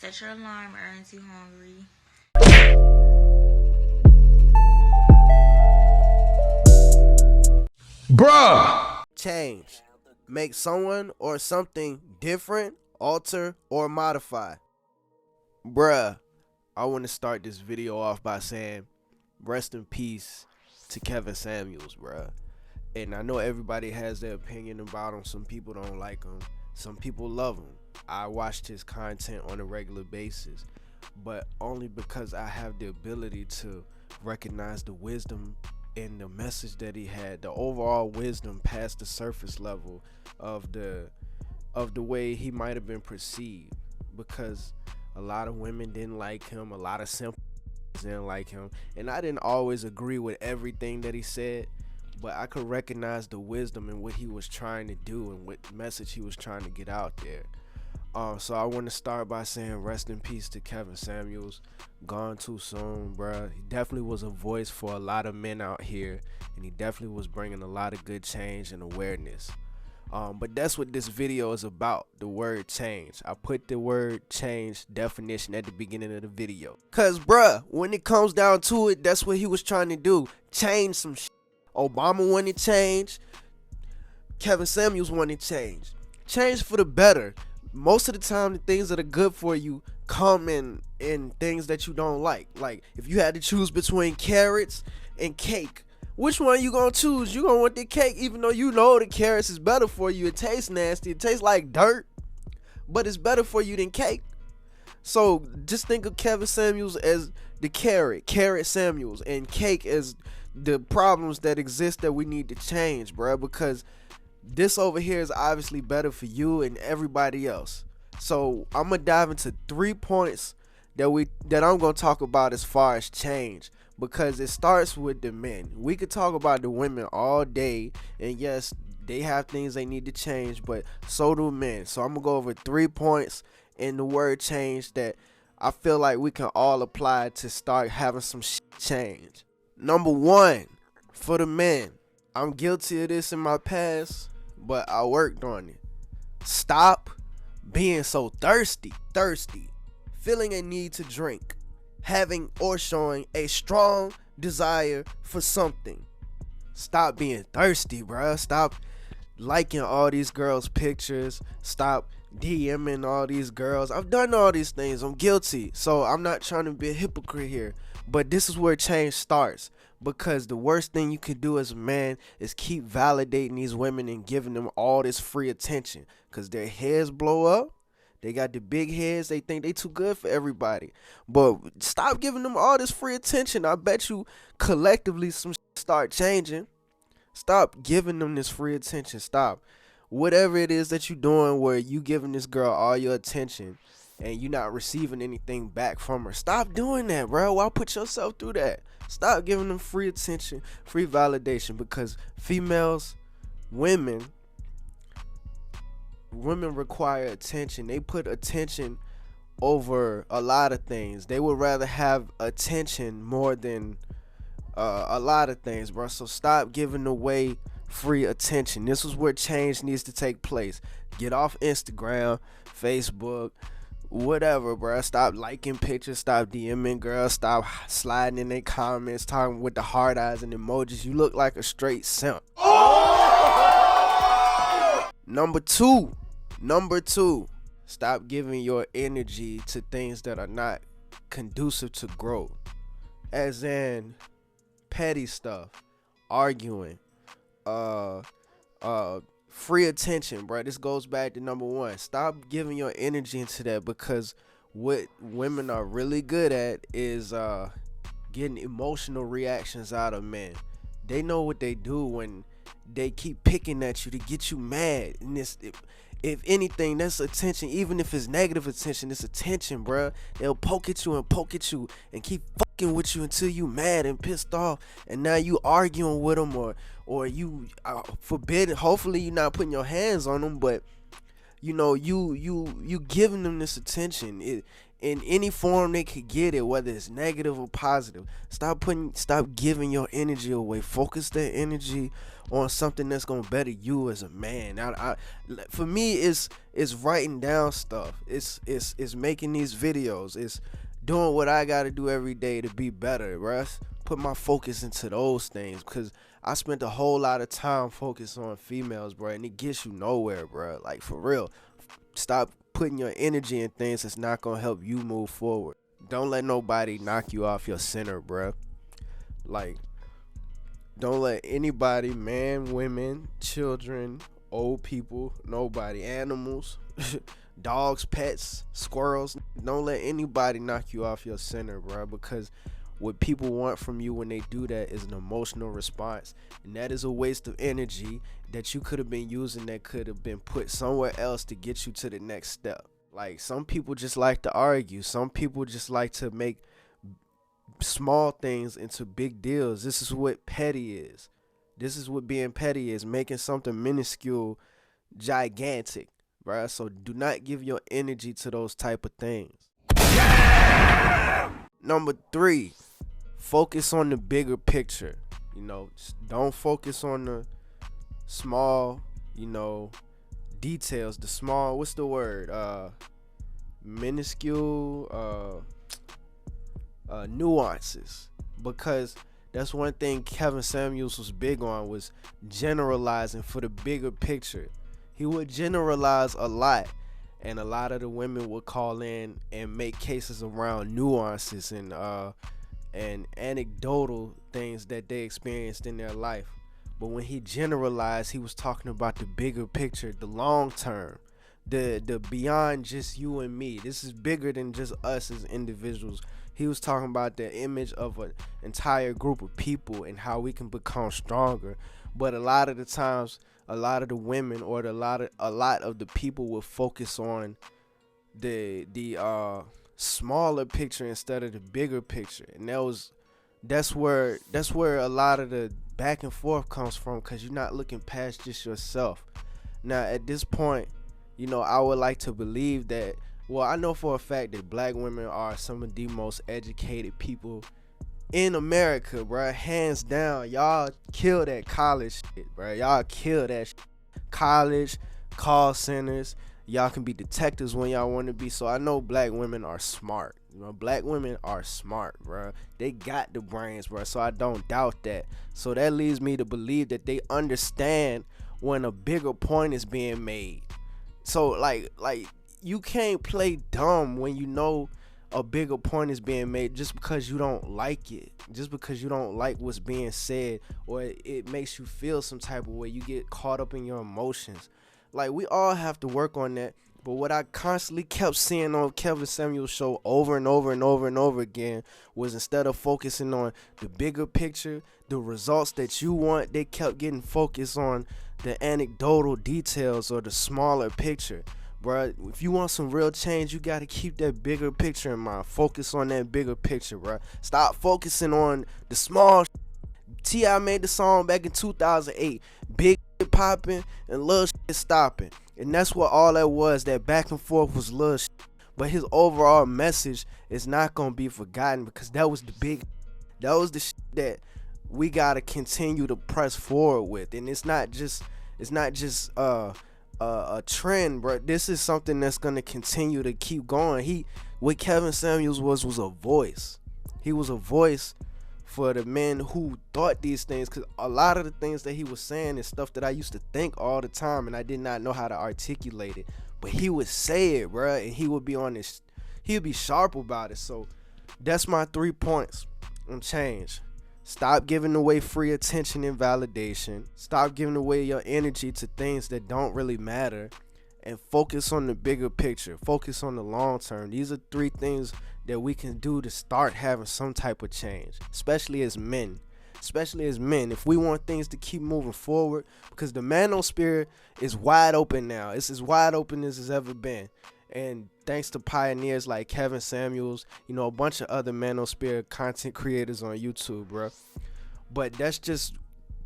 Set your alarm, aren't you hungry? Bruh! Change. Make someone or something different, alter, or modify. Bruh, I want to start this video off by saying rest in peace to Kevin Samuels, bruh. And I know everybody has their opinion about him. Some people don't like him. Some people love him. I watched his content on a regular basis, but only because I have the ability to recognize the wisdom and the message that he had, the overall wisdom past the surface level of the way he might have been perceived. Because a lot of women didn't like him, a lot of simple didn't like him, and I didn't always agree with everything that he said, but I could recognize the wisdom in what he was trying to do and what message he was trying to get out there. So I want to start by saying rest in peace to Kevin Samuels. Gone too soon, bruh. He definitely was a voice for a lot of men out here, and he definitely was bringing a lot of good change and awareness. But that's what this video is about, the word change. I put the word change definition at the beginning of the video. Cause bruh, when it comes down to it, that's what he was trying to do. Change some shit. Obama wanted change. Kevin Samuels wanted change. Change for the better. Most of the time, the things that are good for you come in things that you don't like. Like, if you had to choose between carrots and cake, which one you gonna choose? You gonna want the cake, even though you know the carrots is better for you. It tastes nasty. It tastes like dirt, but it's better for you than cake. So just think of Kevin Samuels as the carrot Samuels, and cake as the problems that exist that we need to change, bruh, because this over here is obviously better for you and everybody else. So I'm gonna dive into 3 points that I'm gonna talk about as far as change, because it starts with the men. We could talk about the women all day, and yes, they have things they need to change, but so do men. So I'm gonna go over 3 points in the word change that I feel like we can all apply to start having some change. Number 1, for the men. I'm guilty of this in my past, but I worked on it. Stop being so thirsty. Feeling a need to drink. Having or showing a strong desire for something. Stop being thirsty, bruh. Stop liking all these girls' pictures. Stop DMing all these girls. I've done all these things. I'm guilty. So I'm not trying to be a hypocrite here. But this is where change starts. Because the worst thing you can do as a man is keep validating these women and giving them all this free attention. Because their heads blow up. They got the big heads. They think they too good for everybody. But stop giving them all this free attention. I bet you collectively some start changing. Stop giving them this free attention. Stop. Whatever it is that you're doing where you giving this girl all your attention and you're not receiving anything back from her, stop doing that, bro. Why put yourself through that? Stop giving them free attention, free validation, because women require attention. They put attention over a lot of things. They would rather have attention more than a lot of things, bro. So stop giving away free attention. This is where change needs to take place. Get off Instagram, Facebook, whatever, bro. Stop liking pictures. Stop DMing girls. Stop sliding in their comments, talking with the hard eyes and emojis. You look like a straight simp. Number two, stop giving your energy to things that are not conducive to growth. As in petty stuff, arguing, free attention, bro. This goes back to number 1. Stop giving your energy into that, because what women are really good at is getting emotional reactions out of men. They know what they do when they keep picking at you to get you mad. And if anything, that's attention. Even if it's negative attention, it's attention, bruh. They'll poke at you and keep fucking with you until you mad and pissed off. And now you arguing with them, or you forbidden. Hopefully you're not putting your hands on them, but you giving them this attention in any form they could get it, whether it's negative or positive. Stop giving your energy away. Focus that energy on something that's gonna better you as a man. For me, it's writing down stuff. It's making these videos. It's doing what I gotta do every day to be better, bruh. Put my focus into those things, because I spent a whole lot of time focused on females, bro, and it gets you nowhere, bro. Like, for real. Stop putting your energy in things that's not gonna help you move forward. Don't let nobody knock you off your center, bro. Like, don't let anybody, man, women, children, old people, nobody, animals, dogs, pets, squirrels, don't let anybody knock you off your center, bro, because what people want from you when they do that is an emotional response, and that is a waste of energy that you could have been using, that could have been put somewhere else to get you to the next step. Like, some people just like to argue. Some people just like to make small things into big deals. This is what petty is. This is what being petty is, making something minuscule gigantic, right? So do not give your energy to those type of things. Number 3, focus on the bigger picture. Don't focus on the small, details. The small, what's the word? Minuscule nuances. Because that's one thing Kevin Samuels was big on, was generalizing for the bigger picture. He would generalize a lot, and a lot of the women would call in and make cases around nuances and anecdotal things that they experienced in their life. But when he generalized, he was talking about the bigger picture, the long term, the beyond just you and me. This is bigger than just us as individuals. He was talking about the image of an entire group of people and how we can become stronger. But a lot of the times, a lot of the women or a lot of the people will focus on the smaller picture instead of the bigger picture, and that's where a lot of the back and forth comes from, because you're not looking past just yourself. Now, at this point, I would like to believe that, well, I know for a fact that black women are some of the most educated people in America, bro. Hands down. Y'all kill that college shit, bro. Y'all kill that shit. College, call centers. Y'all can be detectives when y'all want to be. So I know black women are smart. Black women are smart, bro. They got the brains, bro. So I don't doubt that. So that leads me to believe that they understand when a bigger point is being made. So like you can't play dumb when you know a bigger point is being made, just because you don't like it, just because you don't like what's being said, or it makes you feel some type of way. You get caught up in your emotions. Like, we all have to work on that. But what I constantly kept seeing on Kevin Samuels' show over and over and over and over again was, instead of focusing on the bigger picture, the results that you want, they kept getting focused on the anecdotal details or the smaller picture. Bruh, if you want some real change, you got to keep that bigger picture in mind. Focus on that bigger picture, bruh. Stop focusing on the small. T.I. made the song back in 2008. Big shit popping and little shit stopping. And that's what all that was. That back and forth was little shit. But his overall message is not going to be forgotten, because that was the shit that we got to continue to press forward with. And it's not just a trend, bro. This is something that's gonna continue to keep going. What Kevin Samuels was a voice. He was a voice for the men who thought these things, because a lot of the things that he was saying is stuff that I used to think all the time, and I did not know how to articulate it. But he would say it, bro, and he would be on this. He would be sharp about it. So that's my 3 points on change. Stop giving away free attention and validation. Stop giving away your energy to things that don't really matter. And focus on the bigger picture. Focus on the long term. These are 3 things that we can do to start having some type of change. Especially as men. If we want things to keep moving forward. Because the manosphere is wide open now. It's as wide open as it's ever been. And thanks to pioneers like Kevin Samuels, a bunch of other manosphere content creators on YouTube, bro. But that's just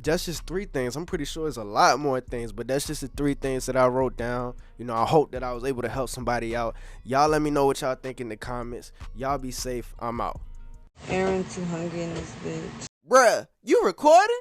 That's just 3 things. I'm pretty sure it's a lot more things, but that's just the 3 things that I wrote down. You know, I hope that I was able to help somebody out. Y'all let me know what y'all think in the comments. Y'all be safe. I'm out. Aaron too hungry in this bitch. Bruh, you recording?